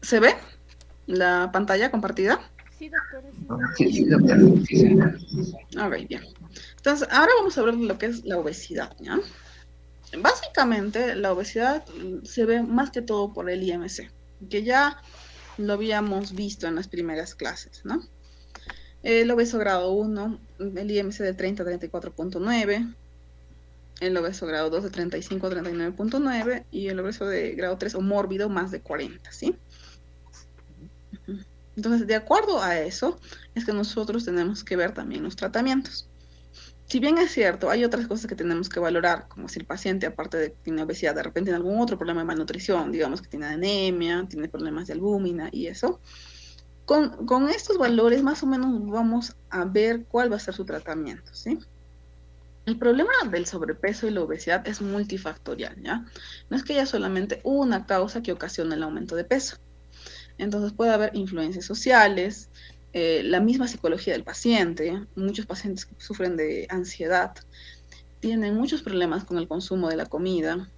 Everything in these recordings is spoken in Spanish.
¿Se ve la pantalla compartida? Sí, doctora, sí se ve. Sí, sí, doctor. Sí, sí. Ok, bien. Entonces, ahora vamos a hablar de lo que es la obesidad, ¿ya? Básicamente, la obesidad se ve más que todo por el IMC, que ya lo habíamos visto en las primeras clases, ¿no? El obeso grado 1, el IMC de 30 a 34,9, el obeso grado 2 de 35 a 39,9 y el obeso de grado 3 o mórbido más de 40, ¿sí? Entonces, de acuerdo a eso, es que nosotros tenemos que ver también los tratamientos. Si bien es cierto, hay otras cosas que tenemos que valorar, como si el paciente, aparte de que tiene obesidad, de repente tiene algún otro problema de malnutrición, digamos que tiene anemia, tiene problemas de albúmina y eso, con estos valores más o menos vamos a ver cuál va a ser su tratamiento, ¿sí? El problema del sobrepeso y la obesidad es multifactorial, ¿ya? No es que haya solamente una causa que ocasiona el aumento de peso. Entonces puede haber influencias sociales, la misma psicología del paciente, muchos pacientes que sufren de ansiedad tienen muchos problemas con el consumo de la comida,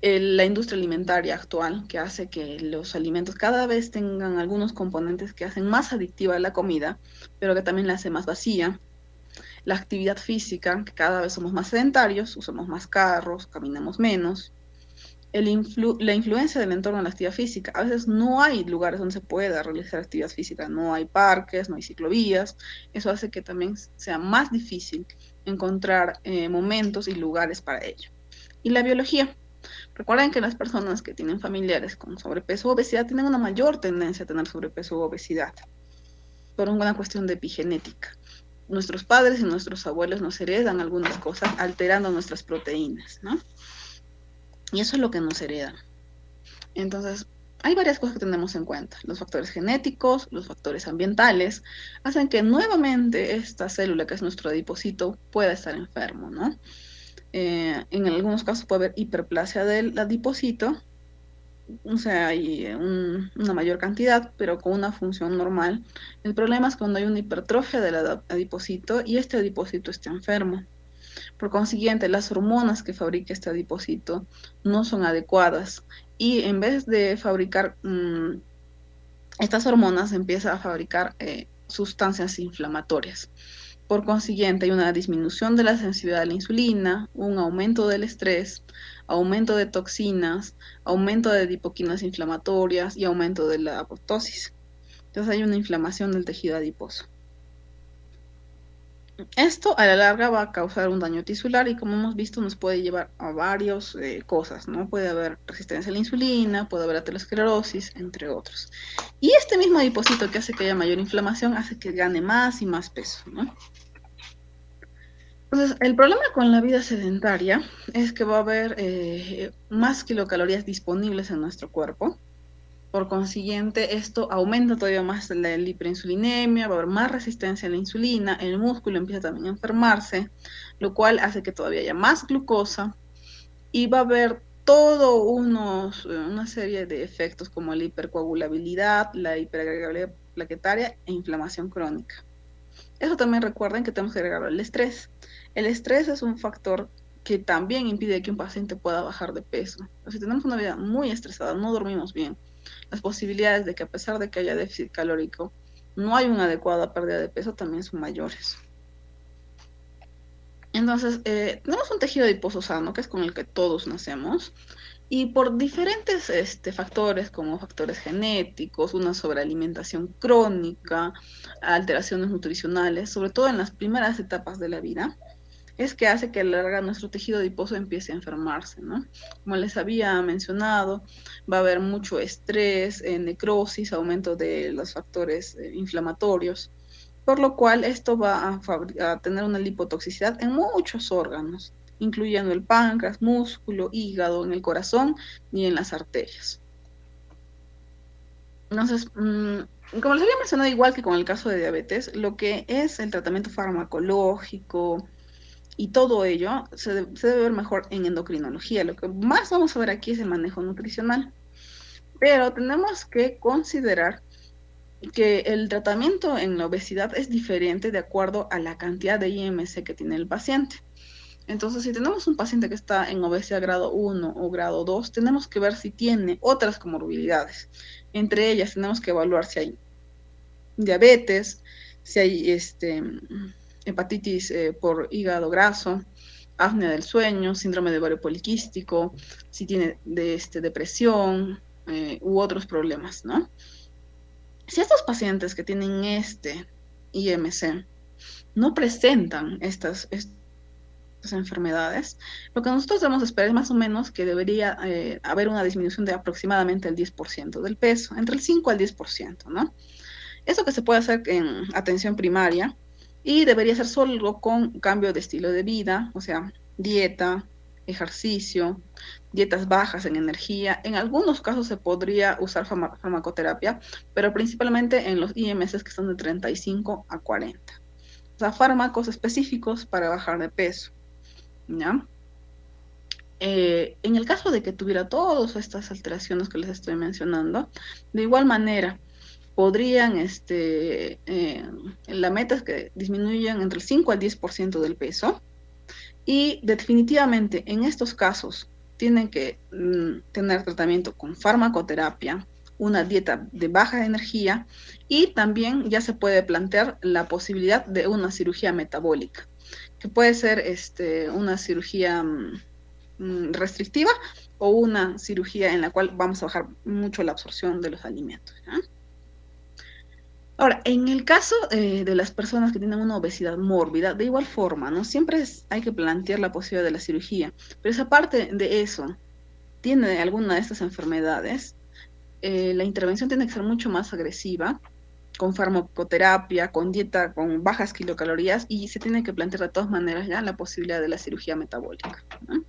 la industria alimentaria actual que hace que los alimentos cada vez tengan algunos componentes que hacen más adictiva la comida, pero que también la hace más vacía, la actividad física, que cada vez somos más sedentarios, usamos más carros, caminamos menos, la influencia del entorno en la actividad física. A veces no hay lugares donde se pueda realizar actividad física, no hay parques, no hay ciclovías. Eso hace que también sea más difícil encontrar momentos y lugares para ello. Y la biología. Recuerden que las personas que tienen familiares con sobrepeso o obesidad tienen una mayor tendencia a tener sobrepeso o obesidad por una cuestión de epigenética. Nuestros padres y nuestros abuelos nos heredan algunas cosas alterando nuestras proteínas, ¿no? Y eso es lo que nos heredan. Entonces, hay varias cosas que tenemos en cuenta. Los factores genéticos, los factores ambientales, hacen que nuevamente esta célula, que es nuestro adipocito, pueda estar enfermo, ¿no? En algunos casos puede haber hiperplasia del adipocito, o sea, hay una mayor cantidad, pero con una función normal. El problema es cuando hay una hipertrofia del adipocito y este adipocito está enfermo. Por consiguiente, las hormonas que fabrica este adipocito no son adecuadas y en vez de fabricar estas hormonas, empieza a fabricar sustancias inflamatorias. Por consiguiente, hay una disminución de la sensibilidad a la insulina, un aumento del estrés, aumento de toxinas, aumento de adipoquinas inflamatorias y aumento de la apoptosis. Entonces hay una inflamación del tejido adiposo. Esto a la larga va a causar un daño tisular y como hemos visto nos puede llevar a varias cosas, ¿no? Puede haber resistencia a la insulina, puede haber aterosclerosis, entre otros. Y este mismo adipocito que hace que haya mayor inflamación hace que gane más y más peso, ¿no? Entonces, el problema con la vida sedentaria es que va a haber más kilocalorías disponibles en nuestro cuerpo. Por consiguiente, esto aumenta todavía más la hiperinsulinemia, va a haber más resistencia a la insulina, el músculo empieza también a enfermarse, lo cual hace que todavía haya más glucosa y va a haber una serie de efectos como la hipercoagulabilidad, la hiperagregabilidad plaquetaria e inflamación crónica. Eso también recuerden que tenemos que agregar el estrés. El estrés es un factor que también impide que un paciente pueda bajar de peso. Pero si tenemos una vida muy estresada, no dormimos bien, las posibilidades de que a pesar de que haya déficit calórico, no hay una adecuada pérdida de peso también son mayores. Entonces, tenemos un tejido adiposo sano, que es con el que todos nacemos, y por diferentes factores, como factores genéticos, una sobrealimentación crónica, alteraciones nutricionales, sobre todo en las primeras etapas de la vida, es que hace que a la larga nuestro tejido adiposo empiece a enfermarse, ¿no? Como les había mencionado, va a haber mucho estrés, necrosis, aumento de los factores inflamatorios, por lo cual esto va a tener una lipotoxicidad en muchos órganos, incluyendo el páncreas, músculo, hígado, en el corazón y en las arterias. Entonces, como les había mencionado, igual que con el caso de diabetes, lo que es el tratamiento farmacológico y todo ello se debe ver mejor en endocrinología. Lo que más vamos a ver aquí es el manejo nutricional. Pero tenemos que considerar que el tratamiento en la obesidad es diferente de acuerdo a la cantidad de IMC que tiene el paciente. Entonces, si tenemos un paciente que está en obesidad grado 1 o grado 2, tenemos que ver si tiene otras comorbilidades. Entre ellas, tenemos que evaluar si hay diabetes, si hay hepatitis por hígado graso, apnea del sueño, síndrome de ovario poliquístico, si tiene depresión u otros problemas, ¿no? Si estos pacientes que tienen este IMC no presentan estas enfermedades, lo que nosotros debemos esperar es más o menos que debería haber una disminución de aproximadamente el 10% del peso, entre el 5 al 10%, ¿no? Eso que se puede hacer en atención primaria y debería ser solo con cambio de estilo de vida, o sea, dieta, ejercicio, dietas bajas en energía. En algunos casos se podría usar farmacoterapia, pero principalmente en los IMS que son de 35 a 40. O sea, fármacos específicos para bajar de peso, ¿ya? En el caso de que tuviera todas estas alteraciones que les estoy mencionando, de igual manera, podrían, la meta es que disminuyan entre el 5 al 10% del peso y definitivamente en estos casos tienen que tener tratamiento con farmacoterapia, una dieta de baja energía y también ya se puede plantear la posibilidad de una cirugía metabólica, que puede ser una cirugía restrictiva o una cirugía en la cual vamos a bajar mucho la absorción de los alimentos, ¿ya? Ahora, en el caso de las personas que tienen una obesidad mórbida, de igual forma, ¿no? Siempre hay que plantear la posibilidad de la cirugía, pero esa parte de eso, tiene alguna de estas enfermedades, la intervención tiene que ser mucho más agresiva, con farmacoterapia, con dieta, con bajas kilocalorías, y se tiene que plantear de todas maneras ya la posibilidad de la cirugía metabólica, ¿no?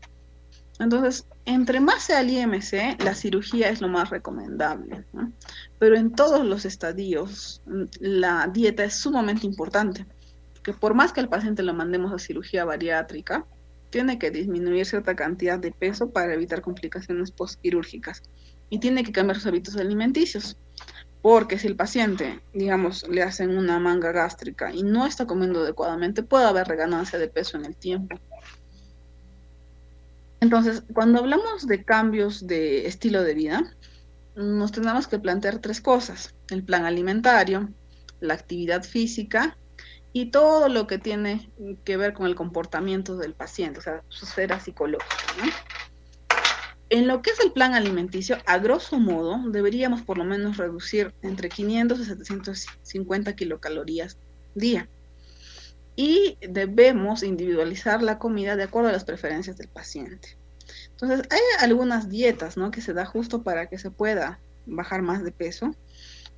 Entonces, entre más sea el IMC, la cirugía es lo más recomendable, ¿no? Pero en todos los estadios, la dieta es sumamente importante, porque por más que al paciente lo mandemos a cirugía bariátrica, tiene que disminuir cierta cantidad de peso para evitar complicaciones postquirúrgicas y tiene que cambiar sus hábitos alimenticios, porque si el paciente, digamos, le hacen una manga gástrica y no está comiendo adecuadamente, puede haber reganancia de peso en el tiempo. Entonces, cuando hablamos de cambios de estilo de vida, nos tenemos que plantear tres cosas: el plan alimentario, la actividad física y todo lo que tiene que ver con el comportamiento del paciente, o sea, su esfera psicológica, ¿no? En lo que es el plan alimenticio, a grosso modo, deberíamos por lo menos reducir entre 500 y 750 kilocalorías día. Y debemos individualizar la comida de acuerdo a las preferencias del paciente. Entonces, hay algunas dietas, ¿no?, que se da justo para que se pueda bajar más de peso,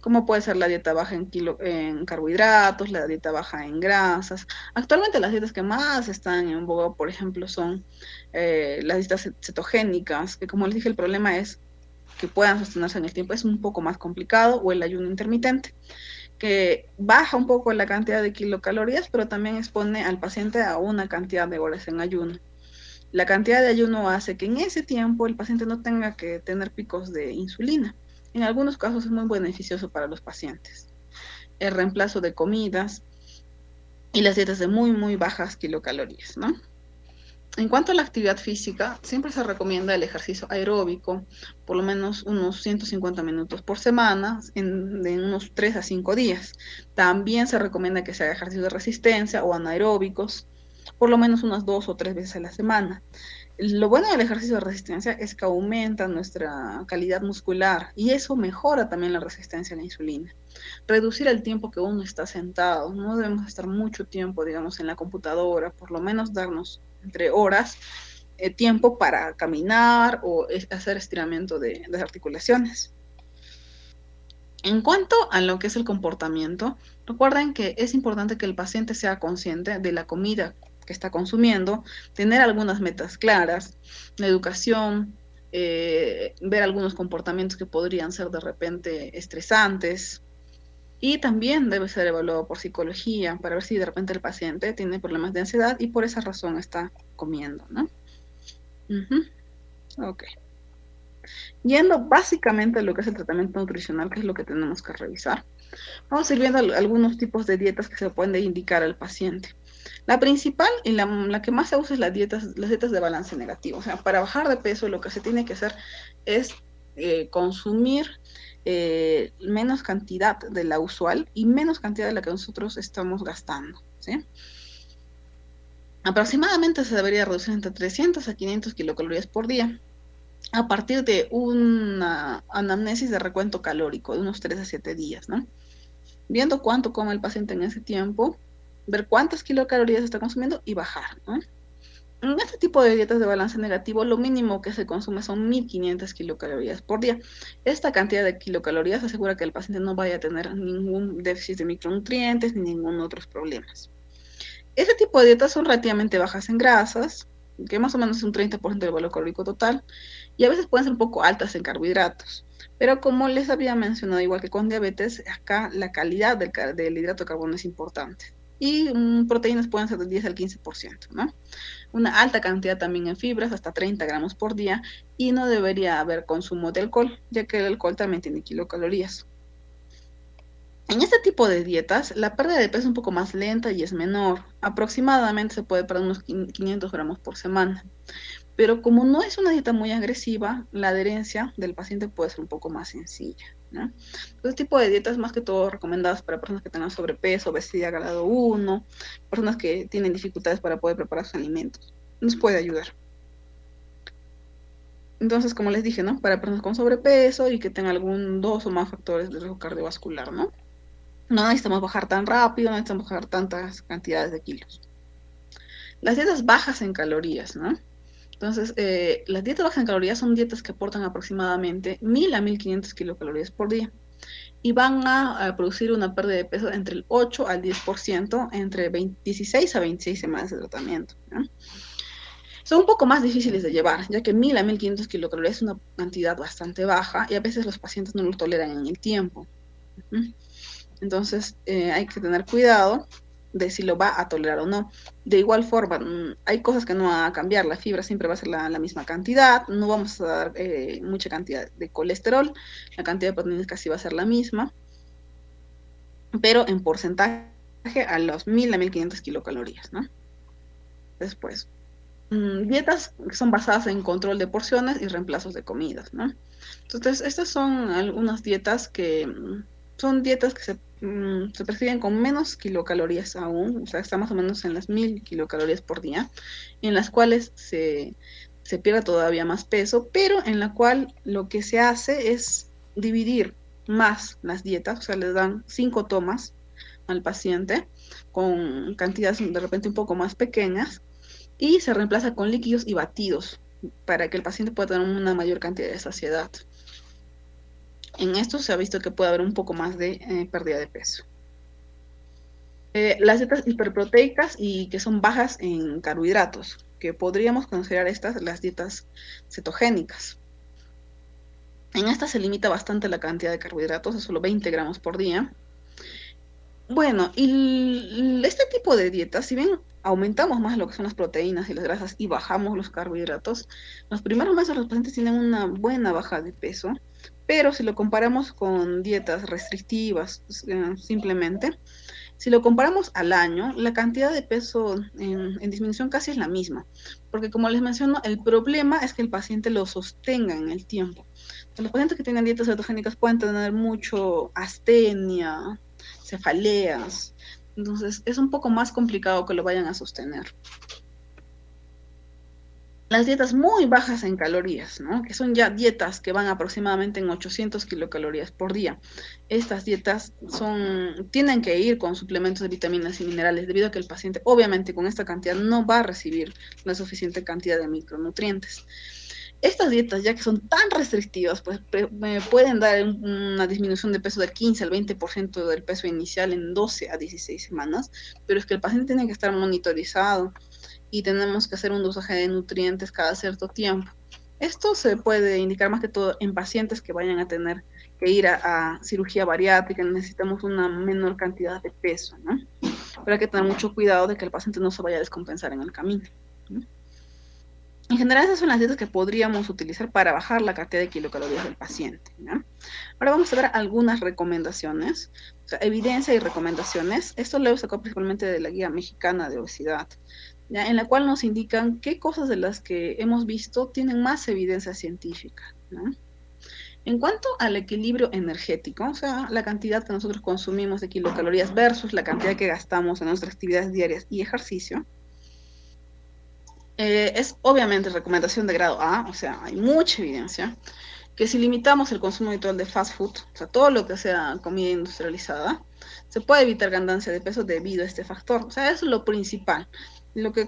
como puede ser la dieta baja en carbohidratos, la dieta baja en grasas. Actualmente las dietas que más están en boga, por ejemplo, son las dietas cetogénicas, que como les dije, el problema es que puedan sostenerse en el tiempo, es un poco más complicado, o el ayuno intermitente, que baja un poco la cantidad de kilocalorías, pero también expone al paciente a una cantidad de horas en ayuno. La cantidad de ayuno hace que en ese tiempo el paciente no tenga que tener picos de insulina. En algunos casos es muy beneficioso para los pacientes. El reemplazo de comidas y las dietas de muy, muy bajas kilocalorías, ¿no? En cuanto a la actividad física, siempre se recomienda el ejercicio aeróbico, por lo menos unos 150 minutos por semana, de unos 3 a 5 días. También se recomienda que se haga ejercicio de resistencia o anaeróbicos, por lo menos unas 2 o 3 veces a la semana. Lo bueno del ejercicio de resistencia es que aumenta nuestra calidad muscular y eso mejora también la resistencia a la insulina. Reducir el tiempo que uno está sentado, no debemos estar mucho tiempo, digamos, en la computadora, por lo menos darnos entre horas tiempo para caminar o hacer estiramiento de articulaciones. En cuanto a lo que es el comportamiento, recuerden que es importante que el paciente sea consciente de la comida que está consumiendo, tener algunas metas claras, la educación, ver algunos comportamientos que podrían ser de repente estresantes, y también debe ser evaluado por psicología para ver si de repente el paciente tiene problemas de ansiedad y por esa razón está comiendo, ¿no? Ok. Yendo básicamente a lo que es el tratamiento nutricional, que es lo que tenemos que revisar, vamos a ir viendo algunos tipos de dietas que se pueden indicar al paciente. La principal y la que más se usa es las dietas de balance negativo. O sea, para bajar de peso lo que se tiene que hacer es consumir menos cantidad de la usual y menos cantidad de la que nosotros estamos gastando, ¿sí? Aproximadamente se debería reducir entre 300 a 500 kilocalorías por día a partir de una anamnesis de recuento calórico de unos 3 a 7 días, ¿no? Viendo cuánto come el paciente en ese tiempo, ver cuántas kilocalorías está consumiendo y bajar, ¿no? En este tipo de dietas de balance negativo, lo mínimo que se consume son 1500 kilocalorías por día. Esta cantidad de kilocalorías asegura que el paciente no vaya a tener ningún déficit de micronutrientes ni ningún otros problemas. Este tipo de dietas son relativamente bajas en grasas, que más o menos es un 30% del valor calórico total, y a veces pueden ser un poco altas en carbohidratos. Pero como les había mencionado, igual que con diabetes, acá la calidad del hidrato de carbono es importante. Y proteínas pueden ser del 10 al 15%, ¿no? Una alta cantidad también en fibras, hasta 30 gramos por día, y no debería haber consumo de alcohol, ya que el alcohol también tiene kilocalorías. En este tipo de dietas, la pérdida de peso es un poco más lenta y es menor. Aproximadamente se puede perder unos 500 gramos por semana. Pero como no es una dieta muy agresiva, la adherencia del paciente puede ser un poco más sencilla, ¿no? Este tipo de dietas más que todo recomendadas para personas que tengan sobrepeso, obesidad grado 1, personas que tienen dificultades para poder preparar sus alimentos. Nos puede ayudar. Entonces, como les dije, ¿no? Para personas con sobrepeso y que tengan algún dos o más factores de riesgo cardiovascular, ¿no? No necesitamos bajar tan rápido, no necesitamos bajar tantas cantidades de kilos. Las dietas bajas en calorías, ¿no? Entonces, las dietas bajas en calorías son dietas que aportan aproximadamente 1000 a 1500 kilocalorías por día y van a producir una pérdida de peso entre el 8 al 10% entre 16 a 26 semanas de tratamiento, ¿no? Son un poco más difíciles de llevar, ya que 1000 a 1500 kilocalorías es una cantidad bastante baja y a veces los pacientes no lo toleran en el tiempo. Entonces, hay que tener cuidado de si lo va a tolerar o no. De igual forma, hay cosas que no van a cambiar. La fibra siempre va a ser la misma cantidad. No vamos a dar mucha cantidad de colesterol. La cantidad de proteínas casi va a ser la misma. Pero en porcentaje a los 1000 a 1500 kilocalorías, ¿no? Después, dietas que son basadas en control de porciones y reemplazos de comidas, ¿no? Entonces, estas son algunas dietas que son dietas que se prescriben con menos kilocalorías aún, o sea, está más o menos en las 1000 kilocalorías por día, en las cuales se pierde todavía más peso, pero en la cual lo que se hace es dividir más las dietas, o sea, les dan 5 tomas al paciente con cantidades de repente un poco más pequeñas y se reemplaza con líquidos y batidos para que el paciente pueda tener una mayor cantidad de saciedad. En esto se ha visto que puede haber un poco más de pérdida de peso. Las dietas hiperproteicas y que son bajas en carbohidratos, que podríamos considerar estas las dietas cetogénicas. En esta se limita bastante la cantidad de carbohidratos, a solo 20 gramos por día. Bueno, y este tipo de dietas, si bien aumentamos más lo que son las proteínas y las grasas y bajamos los carbohidratos, los primeros meses los pacientes tienen una buena baja de peso, pero si lo comparamos con dietas restrictivas, simplemente, si lo comparamos al año, la cantidad de peso en disminución casi es la misma, porque como les menciono, el problema es que el paciente lo sostenga en el tiempo. Los pacientes que tienen dietas cetogénicas pueden tener mucho astenia, cefaleas. Entonces, es un poco más complicado que lo vayan a sostener. Las dietas muy bajas en calorías, ¿no? Que son ya dietas que van aproximadamente en 800 kilocalorías por día. Estas dietas tienen que ir con suplementos de vitaminas y minerales, debido a que el paciente, obviamente, con esta cantidad no va a recibir la suficiente cantidad de micronutrientes. Estas dietas, ya que son tan restrictivas, pues pueden dar una disminución de peso del 15 al 20% del peso inicial en 12 a 16 semanas, pero es que el paciente tiene que estar monitorizado y tenemos que hacer un dosaje de nutrientes cada cierto tiempo. Esto se puede indicar más que todo en pacientes que vayan a tener que ir a cirugía bariátrica, necesitamos una menor cantidad de peso, ¿no? Pero hay que tener mucho cuidado de que el paciente no se vaya a descompensar en el camino, ¿no? En general, esas son las dietas que podríamos utilizar para bajar la cantidad de kilocalorías del paciente, ¿no? Ahora vamos a ver algunas recomendaciones, o sea, evidencia y recomendaciones. Esto lo he sacado principalmente de la Guía Mexicana de Obesidad, ¿ya? En la cual nos indican qué cosas de las que hemos visto tienen más evidencia científica, ¿no? En cuanto al equilibrio energético, o sea, la cantidad que nosotros consumimos de kilocalorías versus la cantidad que gastamos en nuestras actividades diarias y ejercicio, es obviamente recomendación de grado A, o sea, hay mucha evidencia que si limitamos el consumo habitual de fast food, o sea, todo lo que sea comida industrializada, se puede evitar ganancia de peso debido a este factor. O sea, eso es lo principal.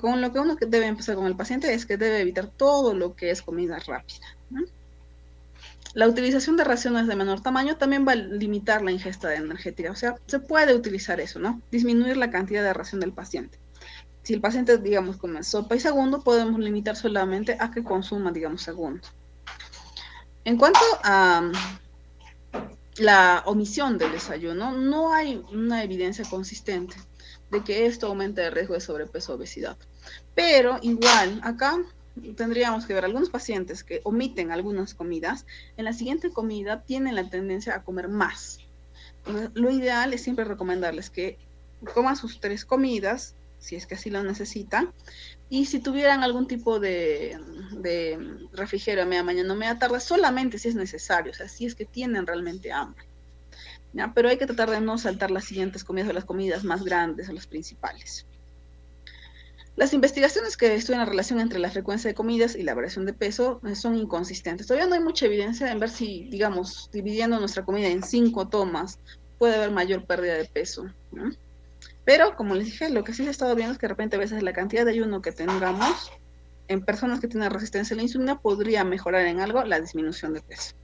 Con lo que uno debe empezar con el paciente es que debe evitar todo lo que es comida rápida, ¿no? La utilización de raciones de menor tamaño también va a limitar la ingesta de energética. O sea, se puede utilizar eso, ¿no? Disminuir la cantidad de ración del paciente. Si el paciente, digamos, come sopa y segundo, podemos limitar solamente a que consuma, digamos, segundo. En cuanto a la omisión del desayuno, no hay una evidencia consistente de que esto aumente el riesgo de sobrepeso o obesidad. Pero igual, acá tendríamos que ver algunos pacientes que omiten algunas comidas, en la siguiente comida tienen la tendencia a comer más. Entonces, lo ideal es siempre recomendarles que coman sus 3 comidas, si es que así lo necesitan, y si tuvieran algún tipo de refrigerio a media mañana o media tarde, solamente si es necesario, o sea, si es que tienen realmente hambre, ¿ya? Pero hay que tratar de no saltar las siguientes comidas o las comidas más grandes o las principales. Las investigaciones que estudian la relación entre la frecuencia de comidas y la variación de peso son inconsistentes. Todavía no hay mucha evidencia en ver si, digamos, dividiendo nuestra comida en 5 tomas, puede haber mayor pérdida de peso, ¿no? Pero, como les dije, lo que sí se ha estado viendo es que de repente a veces la cantidad de ayuno que tengamos en personas que tienen resistencia a la insulina podría mejorar en algo la disminución de peso.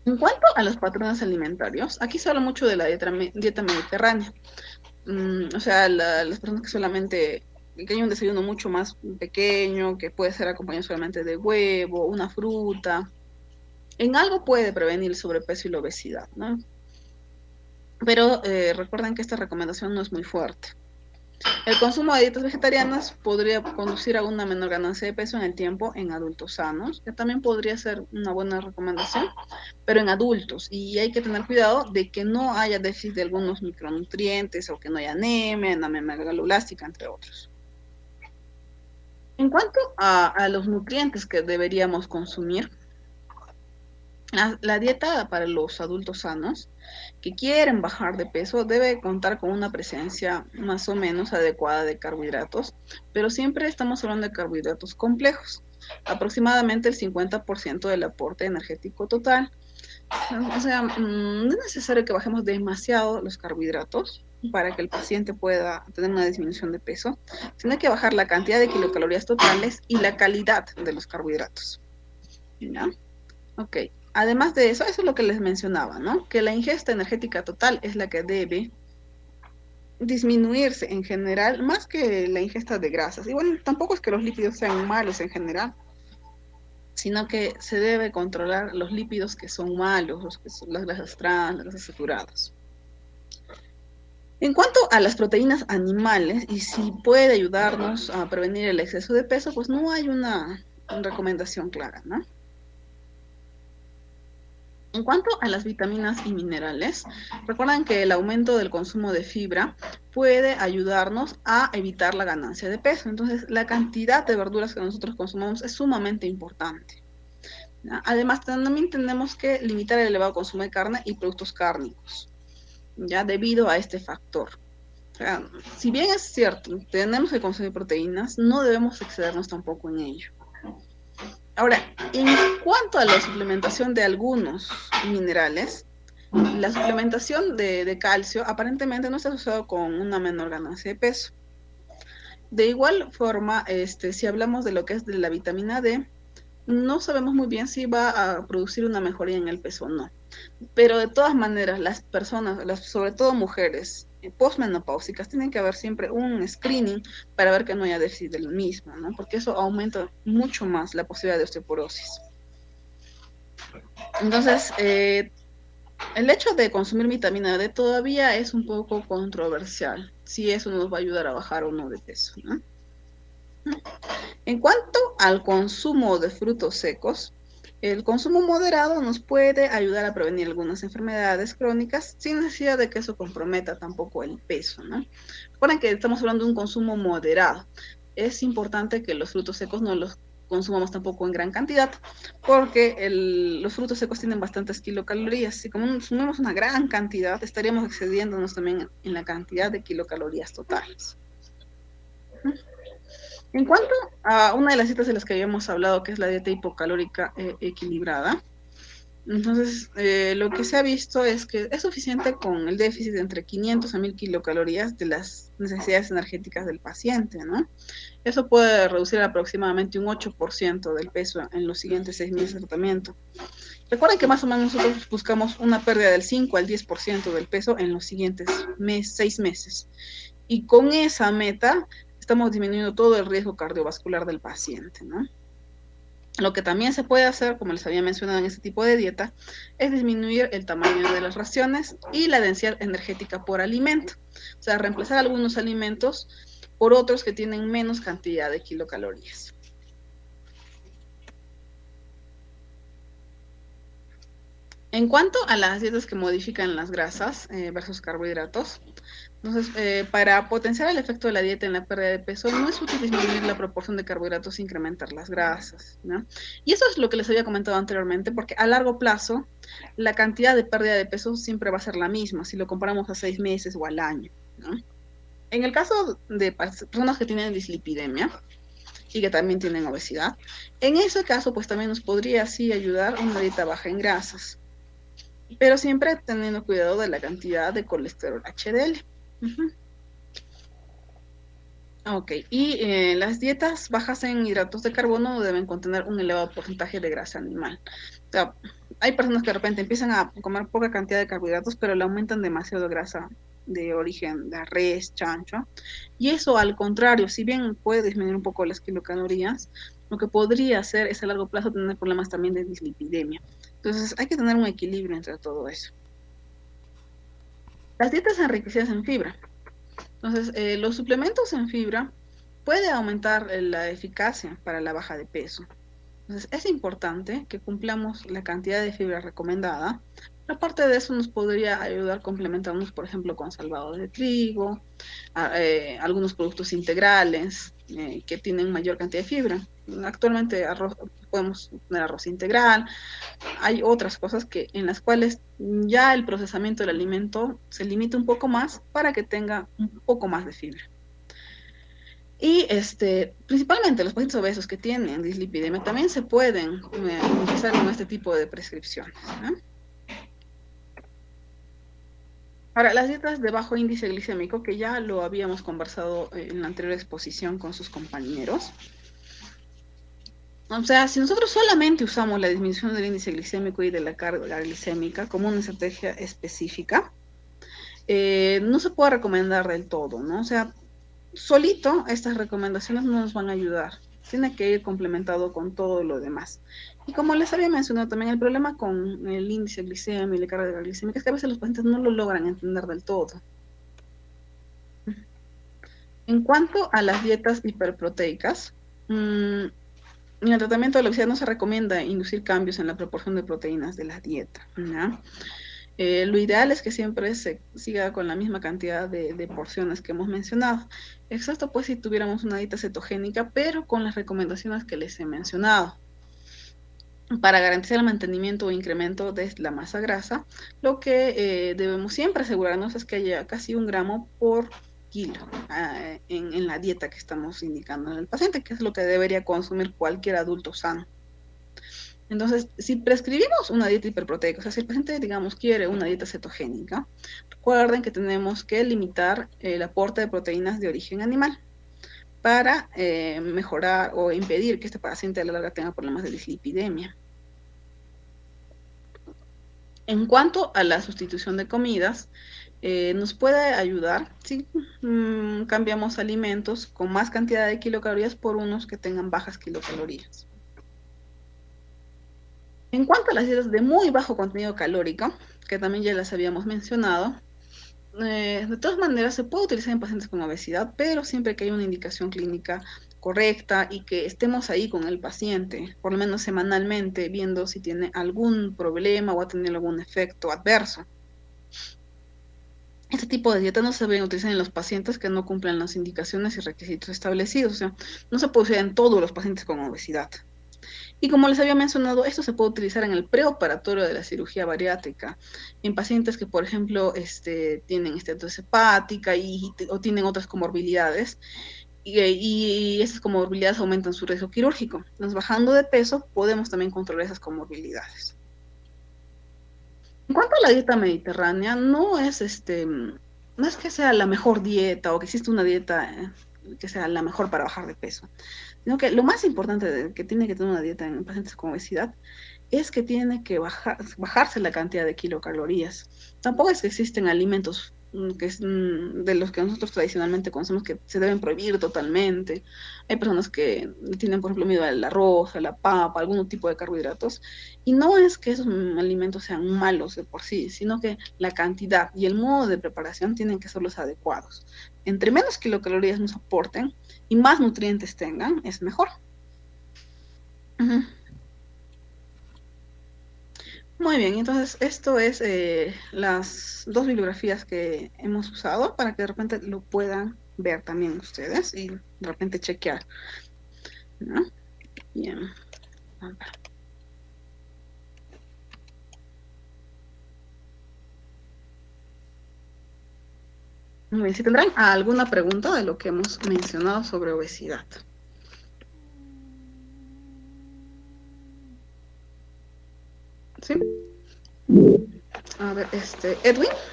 En cuanto a los patrones alimentarios, aquí se habla mucho de la dieta mediterránea. O sea, las personas que solamente, que hay un desayuno mucho más pequeño, que puede ser acompañado solamente de huevo, una fruta, en algo puede prevenir el sobrepeso y la obesidad, ¿no? Pero recuerden que esta recomendación no es muy fuerte. El consumo de dietas vegetarianas podría conducir a una menor ganancia de peso en el tiempo en adultos sanos, que también podría ser una buena recomendación, pero en adultos. Y hay que tener cuidado de que no haya déficit de algunos micronutrientes o que no haya anemia megaloblástica, entre otros. En cuanto a los nutrientes que deberíamos consumir, la dieta para los adultos sanos que quieren bajar de peso debe contar con una presencia más o menos adecuada de carbohidratos, pero siempre estamos hablando de carbohidratos complejos, aproximadamente el 50% del aporte energético total. O sea, no es necesario que bajemos demasiado los carbohidratos para que el paciente pueda tener una disminución de peso, sino hay que bajar la cantidad de kilocalorías totales y la calidad de los carbohidratos. ¿Ya? Ok. Además de eso, eso es lo que les mencionaba, ¿no? Que la ingesta energética total es la que debe disminuirse en general, más que la ingesta de grasas. Y bueno, tampoco es que los lípidos sean malos en general, sino que se debe controlar los lípidos que son malos, los que son las grasas trans, las grasas saturadas. En cuanto a las proteínas animales y si puede ayudarnos a prevenir el exceso de peso, pues no hay una recomendación clara, ¿no? En cuanto a las vitaminas y minerales, recuerden que el aumento del consumo de fibra puede ayudarnos a evitar la ganancia de peso. Entonces, la cantidad de verduras que nosotros consumamos es sumamente importante, ¿ya? Además, también tenemos que limitar el elevado consumo de carne y productos cárnicos, ya debido a este factor. O sea, si bien es cierto, tenemos que consumir proteínas, no debemos excedernos tampoco en ello. Ahora, en cuanto a la suplementación de algunos minerales, la suplementación de calcio aparentemente no está asociado con una menor ganancia de peso. De igual forma, si hablamos de lo que es de la vitamina D, no sabemos muy bien si va a producir una mejoría en el peso o no. Pero de todas maneras, las personas, sobre todo mujeres postmenopáusicas, tienen que haber siempre un screening para ver que no haya déficit del mismo, ¿no? Porque eso aumenta mucho más la posibilidad de osteoporosis. Entonces, el hecho de consumir vitamina D todavía es un poco controversial, si eso nos va a ayudar a bajar o no de peso, ¿no? En cuanto al consumo de frutos secos, El consumo moderado nos puede ayudar a prevenir algunas enfermedades crónicas sin necesidad de que eso comprometa tampoco el peso, ¿no? Recuerden que estamos hablando de un consumo moderado. Es importante que los frutos secos no los consumamos tampoco en gran cantidad, porque los frutos secos tienen bastantes kilocalorías. Si consumimos una gran cantidad, estaríamos excediéndonos también en la cantidad de kilocalorías totales. En cuanto a una de las dietas de las que habíamos hablado, que es la dieta hipocalórica equilibrada, entonces lo que se ha visto es que es suficiente con el déficit de entre 500 a 1000 kilocalorías de las necesidades energéticas del paciente, ¿no? Eso puede reducir aproximadamente un 8% del peso en los siguientes 6 meses de tratamiento. Recuerden que más o menos nosotros buscamos una pérdida del 5 al 10% del peso en los siguientes 6 meses. Y con esa meta estamos disminuyendo todo el riesgo cardiovascular del paciente, ¿no? Lo que también se puede hacer, como les había mencionado en este tipo de dieta, es disminuir el tamaño de las raciones y la densidad energética por alimento. O sea, reemplazar algunos alimentos por otros que tienen menos cantidad de kilocalorías. En cuanto a las dietas que modifican las grasas versus carbohidratos, entonces, para potenciar el efecto de la dieta en la pérdida de peso, no es útil disminuir la proporción de carbohidratos e incrementar las grasas, ¿no? Y eso es lo que les había comentado anteriormente, porque a largo plazo, la cantidad de pérdida de peso siempre va a ser la misma, si lo comparamos a 6 meses o al año, ¿no? En el caso de personas que tienen dislipidemia y que también tienen obesidad, en ese caso, pues también nos podría así ayudar una dieta baja en grasas, pero siempre teniendo cuidado de la cantidad de colesterol HDL. Ok, y las dietas bajas en hidratos de carbono deben contener un elevado porcentaje de grasa animal. O sea, hay personas que de repente empiezan a comer poca cantidad de carbohidratos, pero le aumentan demasiado grasa de origen de res, chancho. Y eso, al contrario, si bien puede disminuir un poco las kilocalorías, lo que podría hacer es a largo plazo tener problemas también de dislipidemia. Entonces, hay que tener un equilibrio entre todo eso. Las dietas enriquecidas en fibra. Entonces, los suplementos en fibra puede aumentar la eficacia para la baja de peso. Entonces, es importante que cumplamos la cantidad de fibra recomendada. Aparte de eso, nos podría ayudar a complementarnos, por ejemplo, con salvado de trigo, algunos productos integrales que tienen mayor cantidad de fibra. Actualmente podemos tener arroz integral, hay otras cosas en las cuales ya el procesamiento del alimento se limita un poco más para que tenga un poco más de fibra. Y principalmente los pacientes obesos que tienen dislipidemia también se pueden empezar con este tipo de prescripciones, ¿no? Ahora, las dietas de bajo índice glicémico, que ya lo habíamos conversado en la anterior exposición con sus compañeros. O sea, si nosotros solamente usamos la disminución del índice glicémico y de la carga glicémica como una estrategia específica, no se puede recomendar del todo, ¿no? O sea, solito estas recomendaciones no nos van a ayudar. Tiene que ir complementado con todo lo demás. Y como les había mencionado también, el problema con el índice glicémico y la carga glicémica es que a veces los pacientes no lo logran entender del todo. En cuanto a las dietas hiperproteicas, en el tratamiento de la obesidad no se recomienda inducir cambios en la proporción de proteínas de la dieta, ¿no? Lo ideal es que siempre se siga con la misma cantidad de porciones que hemos mencionado. Exacto, pues si tuviéramos una dieta cetogénica, pero con las recomendaciones que les he mencionado. Para garantizar el mantenimiento o incremento de la masa grasa, lo que debemos siempre asegurarnos es que haya casi 1 gramo por kilo en la dieta que estamos indicando en el paciente, que es lo que debería consumir cualquier adulto sano. Entonces, si prescribimos una dieta hiperproteica, o sea, si el paciente, digamos, quiere una dieta cetogénica, recuerden que tenemos que limitar el aporte de proteínas de origen animal para mejorar o impedir que este paciente a la larga tenga problemas de dislipidemia. En cuanto a la sustitución de comidas, nos puede ayudar si cambiamos alimentos con más cantidad de kilocalorías por unos que tengan bajas kilocalorías. En cuanto a las dietas de muy bajo contenido calórico, que también ya las habíamos mencionado, de todas maneras se puede utilizar en pacientes con obesidad, pero siempre que haya una indicación clínica correcta y que estemos ahí con el paciente, por lo menos semanalmente, viendo si tiene algún problema o ha tenido algún efecto adverso. Este tipo de dieta no se debe utilizar en los pacientes que no cumplen las indicaciones y requisitos establecidos, o sea, no se puede usar en todos los pacientes con obesidad. Y como les había mencionado, esto se puede utilizar en el preoperatorio de la cirugía bariátrica, en pacientes que, por ejemplo, tienen esteatosis hepática o tienen otras comorbilidades, y esas comorbilidades aumentan su riesgo quirúrgico. Entonces, bajando de peso, podemos también controlar esas comorbilidades. En cuanto a la dieta mediterránea, no es que sea la mejor dieta o que exista una dieta que sea la mejor para bajar de peso, sino que lo más importante que tiene que tener una dieta en pacientes con obesidad es que tiene que bajarse la cantidad de kilocalorías. Tampoco es que existen alimentos de los que nosotros tradicionalmente conocemos que se deben prohibir totalmente. Hay personas que tienen, por ejemplo, miedo al arroz, a la papa, algún tipo de carbohidratos. Y no es que esos alimentos sean malos de por sí, sino que la cantidad y el modo de preparación tienen que ser los adecuados. Entre menos kilocalorías nos aporten y más nutrientes tengan, es mejor. Uh-huh. Muy bien, entonces esto es las dos bibliografías que hemos usado para que de repente lo puedan ver también ustedes y de repente chequear, ¿no? Bien. Muy bien, si tendrán alguna pregunta de lo que hemos mencionado sobre obesidad. ¿Sí? A ver,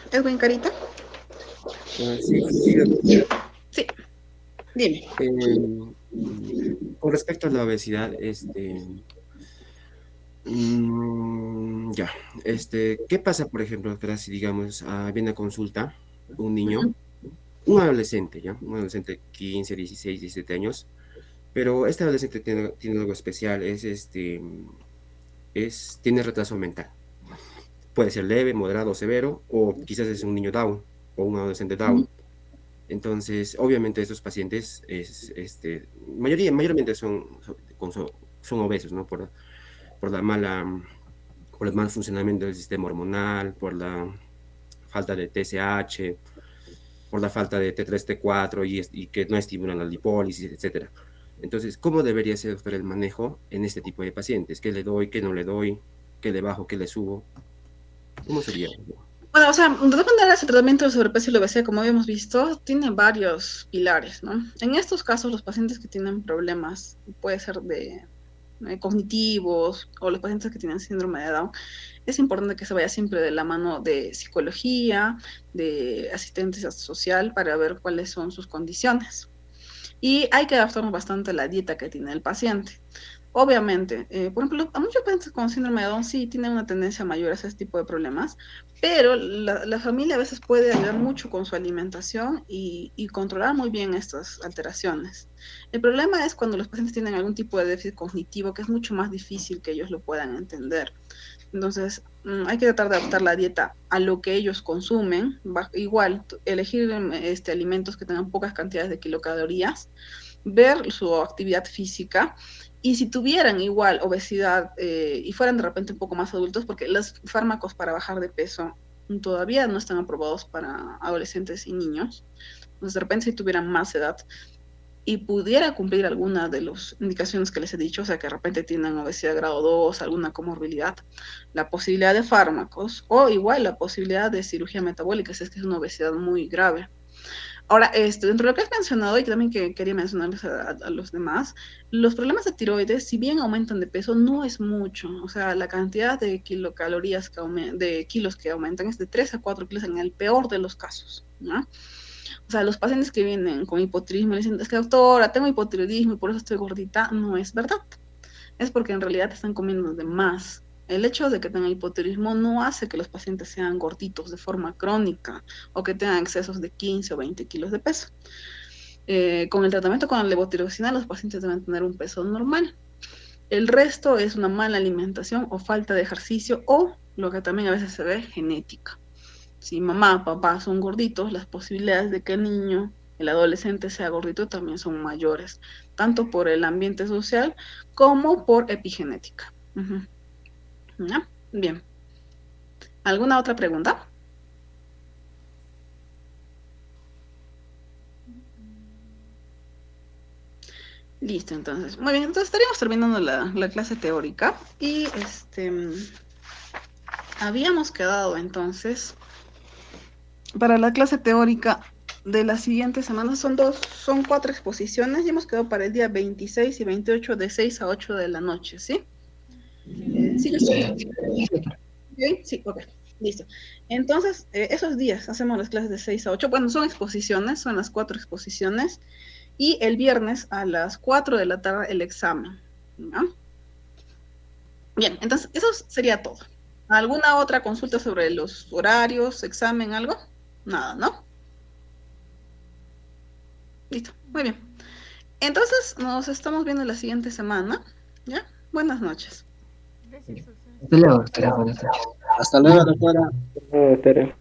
Edwin Carita. Sí, sí, dime. Con respecto a la obesidad, ya, ¿qué pasa, por ejemplo, si digamos, viene a consulta un niño, un adolescente, ¿ya? Un adolescente de 15, 16, 17 años, pero este adolescente tiene algo especial, tiene retraso mental. Puede ser leve, moderado, severo, o quizás es un niño Down o un adolescente Down. Entonces, obviamente estos pacientes mayormente son obesos, ¿no? Por el mal funcionamiento del sistema hormonal, por la falta de TSH, por la falta de T3, T4 y que no estimulan la lipólisis, etcétera. Entonces, ¿cómo debería ser, doctor, el manejo en este tipo de pacientes? ¿Qué le doy, qué no le doy, qué le bajo, qué le subo? ¿Cómo sería? Bueno, o sea, de todas maneras, el tratamiento de sobrepeso y la obesidad, como habíamos visto, tiene varios pilares, ¿no? En estos casos, los pacientes que tienen problemas, puede ser de cognitivos o los pacientes que tienen síndrome de Down, es importante que se vaya siempre de la mano de psicología, de asistencia social para ver cuáles son sus condiciones. Y hay que adaptarnos bastante a la dieta que tiene el paciente. Obviamente, por ejemplo, a muchos pacientes con síndrome de Down sí tienen una tendencia mayor a ese tipo de problemas, pero la familia a veces puede ayudar mucho con su alimentación y controlar muy bien estas alteraciones. El problema es cuando los pacientes tienen algún tipo de déficit cognitivo que es mucho más difícil que ellos lo puedan entender. Entonces, hay que tratar de adaptar la dieta a lo que ellos consumen. Igual, elegir alimentos que tengan pocas cantidades de kilocalorías, ver su actividad física. Y si tuvieran igual obesidad y fueran de repente un poco más adultos, porque los fármacos para bajar de peso todavía no están aprobados para adolescentes y niños. Entonces, de repente, si tuvieran más edad, y pudiera cumplir alguna de las indicaciones que les he dicho, o sea, que de repente tienen obesidad grado 2, alguna comorbilidad, la posibilidad de fármacos o igual la posibilidad de cirugía metabólica, si es que es una obesidad muy grave. Ahora, dentro de lo que has mencionado y también que quería mencionarles a los demás, los problemas de tiroides, si bien aumentan de peso, no es mucho. O sea, la cantidad de kilocalorías de kilos que aumentan es de 3 a 4 kilos en el peor de los casos, ¿no? O sea, los pacientes que vienen con hipotiroidismo dicen, es que doctora, tengo hipotiroidismo y por eso estoy gordita. No es verdad. Es porque en realidad están comiendo de más. El hecho de que tengan hipotiroidismo no hace que los pacientes sean gorditos de forma crónica o que tengan excesos de 15 o 20 kilos de peso. Con el tratamiento con la levotiroxina, los pacientes deben tener un peso normal. El resto es una mala alimentación o falta de ejercicio o, lo que también a veces se ve, genética. Si mamá, papá son gorditos, las posibilidades de que el niño el adolescente sea gordito también son mayores, tanto por el ambiente social como por epigenética. ¿Ya? Bien. ¿Alguna otra pregunta? Listo, entonces. Muy bien, entonces estaríamos terminando la clase teórica y habíamos quedado entonces para la clase teórica de la siguiente semana. Son 4 exposiciones y hemos quedado para el día 26 y 28 de 6 a 8 de la noche, ¿sí? Sí, sí, ok, listo. Entonces, esos días hacemos las clases de 6 a 8. Bueno, son exposiciones, son las 4 exposiciones. Y el viernes a las 4 de la tarde el examen. ¿No? Bien, entonces eso sería todo. ¿Alguna otra consulta sobre los horarios, examen, algo? Nada, ¿no? Listo, muy bien. Entonces nos estamos viendo la siguiente semana. ¿Ya? Buenas noches. Hasta luego, doctora. Buenas noches. Hasta luego, doctora. Tere.